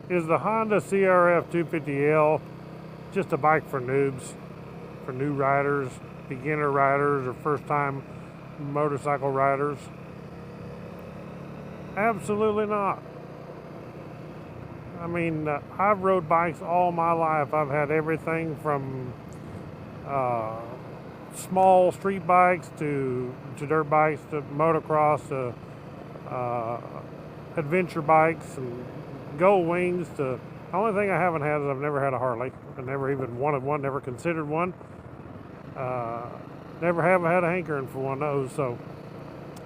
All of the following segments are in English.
Is the Honda CRF250L just a bike for noobs, for new riders, beginner riders, or first-time motorcycle riders? Absolutely not. I mean, I've rode bikes all my life. I've had everything from small street bikes to dirt bikes to motocross to adventure bikes and gold wings to... The only thing I haven't had is I've never had a Harley. I never even wanted one, never considered one. Never have had a hankering for one of those, so...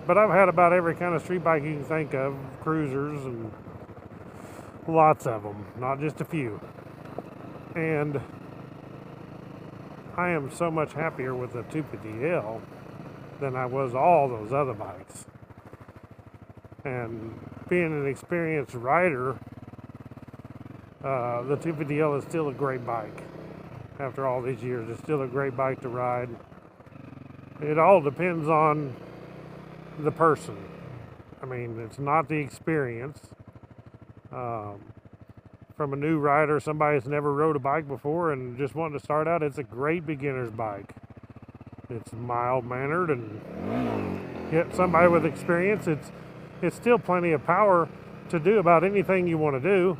But I've had about every kind of street bike you can think of, cruisers and lots of them, not just a few. And I am so much happier with the 250L than I was all those other bikes. And being an experienced rider, the 250L is still a great bike. After all these years, it's still a great bike to ride. It all depends on the person. I mean, it's not the experience. From a new rider, somebody that's never rode a bike before and just wanting to start out, it's a great beginner's bike. It's mild-mannered, and yet somebody with experience, it's still plenty of power to do about anything you want to do.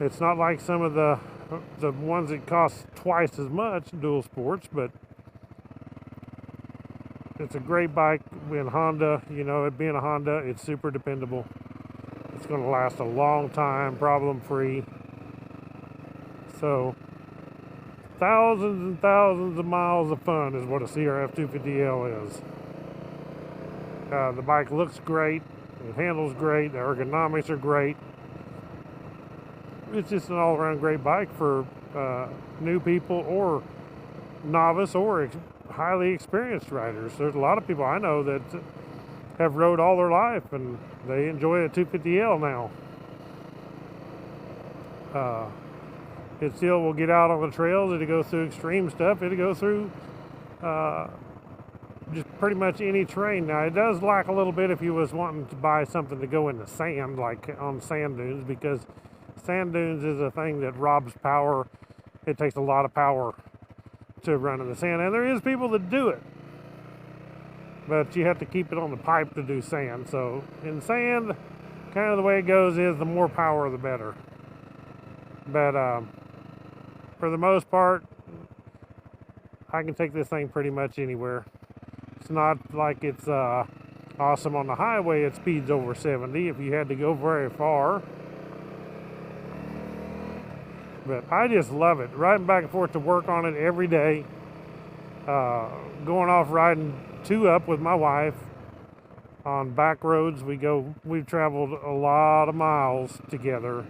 It's not like some of the ones that cost twice as much, dual sports, but it's a great bike. In Honda, you know, it being a Honda, it's super dependable. It's going to last a long time, problem-free. So, thousands and thousands of miles of fun is what a CRF250L is. The bike looks great. It handles great. The ergonomics are great. It's just an all-around great bike for new people or novice or highly experienced riders. There's a lot of people I know that have rode all their life and they enjoy a 250L now. It still will get out on the trails. It'll go through extreme stuff. It'll go through just pretty much any terrain. Now, it does lack a little bit if you was wanting to buy something to go in the sand, like on sand dunes, because sand dunes is a thing that robs power. It takes a lot of power to run in the sand, and there is people that do it, but you have to keep it on the pipe to do sand. So in sand, kind of the way it goes is the more power the better. But for the most part, I can take this thing pretty much anywhere. It's not like it's awesome on the highway. It speeds over 70 if you had to go very far. But I just love it. Riding back and forth to work on it every day. Going off riding 2-up with my wife on back roads. We've traveled a lot of miles together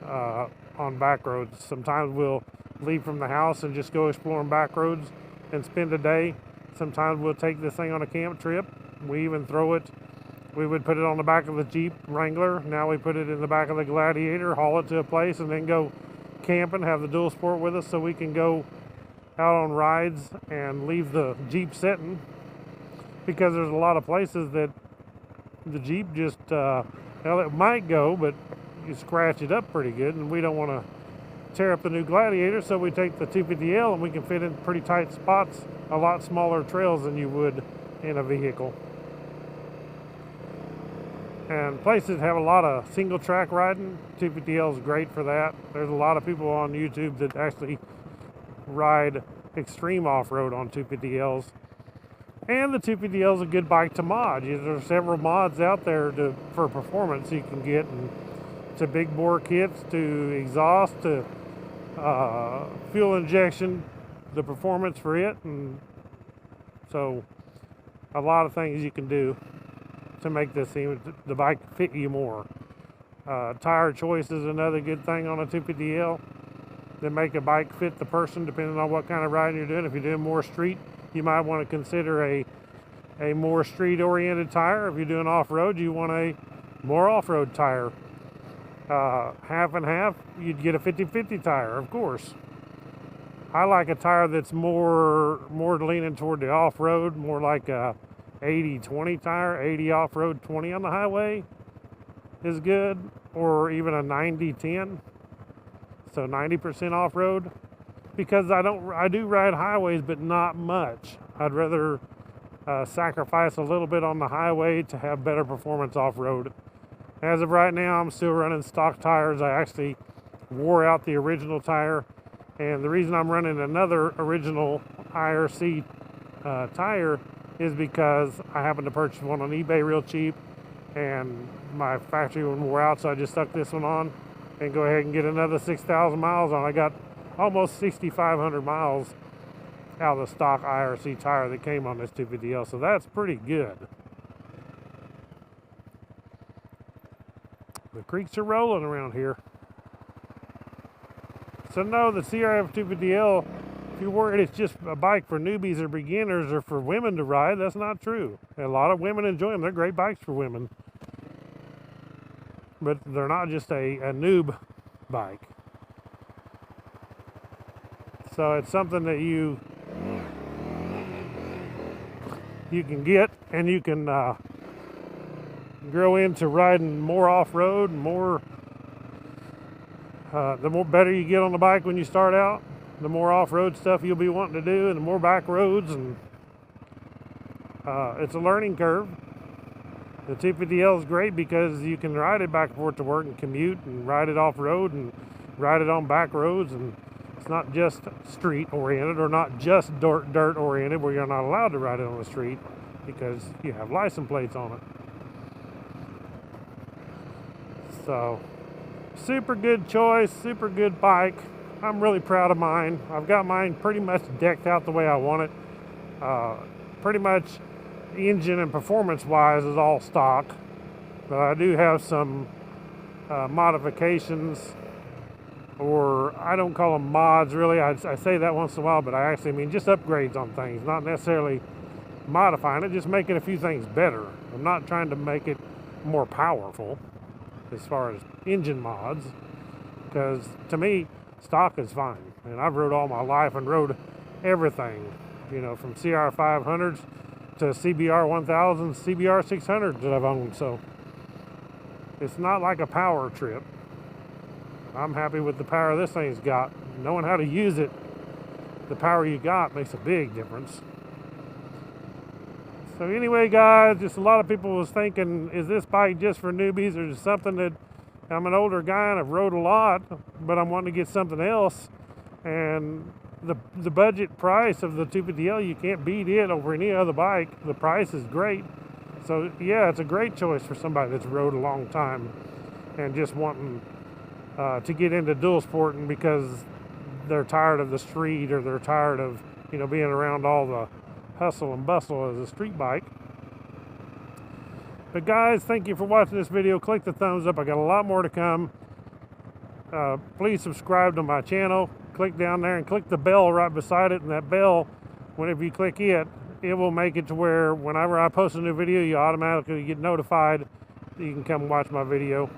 on back roads. Sometimes we'll leave from the house and just go exploring back roads and spend a day. Sometimes we'll take this thing on a camp trip. We even throw it. We would put it on the back of the Jeep Wrangler. Now we put it in the back of the Gladiator, haul it to a place, and then go camping, have the dual sport with us so we can go out on rides and leave the Jeep sitting, because there's a lot of places that the Jeep just well, it might go, but you scratch it up pretty good, and we don't want to tear up the new Gladiator, so we take the 250L and we can fit in pretty tight spots, a lot smaller trails than you would in a vehicle. And places have a lot of single track riding. 250L is great for that. There's a lot of people on YouTube that actually ride extreme off-road on 250Ls. And the 250L is a good bike to mod. There's several mods out there for performance you can get, and to big bore kits, to exhaust, to fuel injection, the performance for it. And so a lot of things you can do to make the bike fit you more. Tire choice is another good thing on a 250L. They make a bike fit the person depending on what kind of riding you're doing. If you're doing more street, you might want to consider a more street-oriented tire. If you're doing off-road, you want a more off-road tire. Half and half, you'd get a 50-50 tire, of course. I like a tire that's more leaning toward the off-road, more like a 80-20 tire, 80 off-road, 20 on the highway is good. or even a 90-10, so 90% off-road, because I do ride highways, but not much. I'd rather sacrifice a little bit on the highway to have better performance off-road. As of right now, I'm still running stock tires. I actually wore out the original tire, and the reason I'm running another original IRC tire is because I happened to purchase one on eBay real cheap, and my factory one wore out, so I just stuck this one on and go ahead and get another 6,000 miles on. I got almost 6,500 miles out of the stock IRC tire that came on this 250L, so that's pretty good. The creeks are rolling around here. So no, the CRF250L, if you're worried it's just a bike for newbies or beginners or for women to ride, that's not true. A lot of women enjoy them. They're great bikes for women. But they're not just a noob bike. So it's something that you can get, and you can grow into riding more off-road, more the more better you get on the bike when you start out, the more off-road stuff you'll be wanting to do, and the more back roads, and it's a learning curve. The 250L is great because you can ride it back and forth to work and commute, and ride it off-road and ride it on back roads, and it's not just street-oriented or not just dirt-oriented where you're not allowed to ride it on the street because you have license plates on it. So, super good choice, super good bike. I'm really proud of mine. I've got mine pretty much decked out the way I want it. Pretty much engine and performance-wise is all stock, but I do have some modifications, or I don't call them mods really. I say that once in a while, but I actually mean just upgrades on things, not necessarily modifying it, just making a few things better. I'm not trying to make it more powerful as far as engine mods, because to me, stock is fine. And I've rode all my life and rode everything, you know, from CR500s to CBR 1000s, CBR 600s that I've owned. So it's not like a power trip. I'm happy with the power this thing's got. Knowing how to use it, the power you got makes a big difference. So anyway, guys, just a lot of people was thinking, is this bike just for newbies, or is it something that I'm an older guy and I've rode a lot, but I'm wanting to get something else? And the budget price of the 250L, you can't beat it over any other bike. The price is great. So yeah, it's a great choice for somebody that's rode a long time and just wanting to get into dual sporting because they're tired of the street, or they're tired of, you know, being around all the hustle and bustle as a street bike. But guys, thank you for watching this video. Click the thumbs up. I got a lot more to come. Please subscribe to my channel. Click down there and click the bell right beside it, and that bell, whenever you click it, it will make it to where whenever I post a new video, you automatically get notified that you can come watch my video.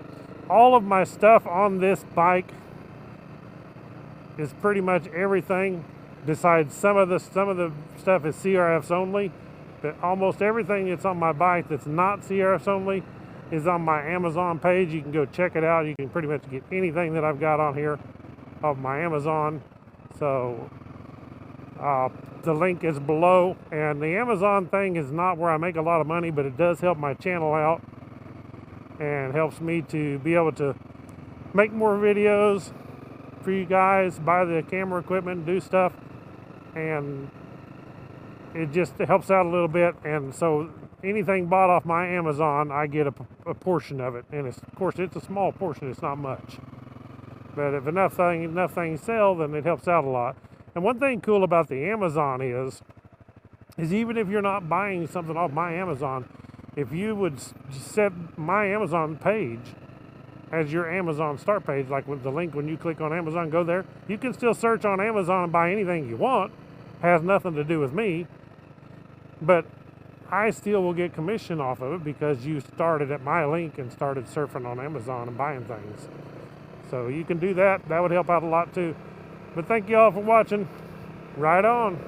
All of my stuff on this bike is pretty much everything, besides some of the stuff is CRFs only, but almost everything that's on my bike that's not CRFs only is on my Amazon page. You can go check it out. You can pretty much get anything that I've got on here off my Amazon. So the link is below, and the Amazon thing is not where I make a lot of money, but it does help my channel out and helps me to be able to make more videos for you guys, buy the camera equipment, do stuff, and it just helps out a little bit. And so anything bought off my Amazon, I get a portion of it, and of course it's a small portion, it's not much, but if enough things sell, then it helps out a lot. And one thing cool about the Amazon is even if you're not buying something off my Amazon, if you would set my Amazon page as your Amazon start page, like with the link when you click on Amazon, go there, you can still search on Amazon and buy anything you want. Has nothing to do with me, but I still will get commission off of it because you started at my link and started surfing on Amazon and buying things. So you can do that. That would help out a lot too. But thank you all for watching. Ride on.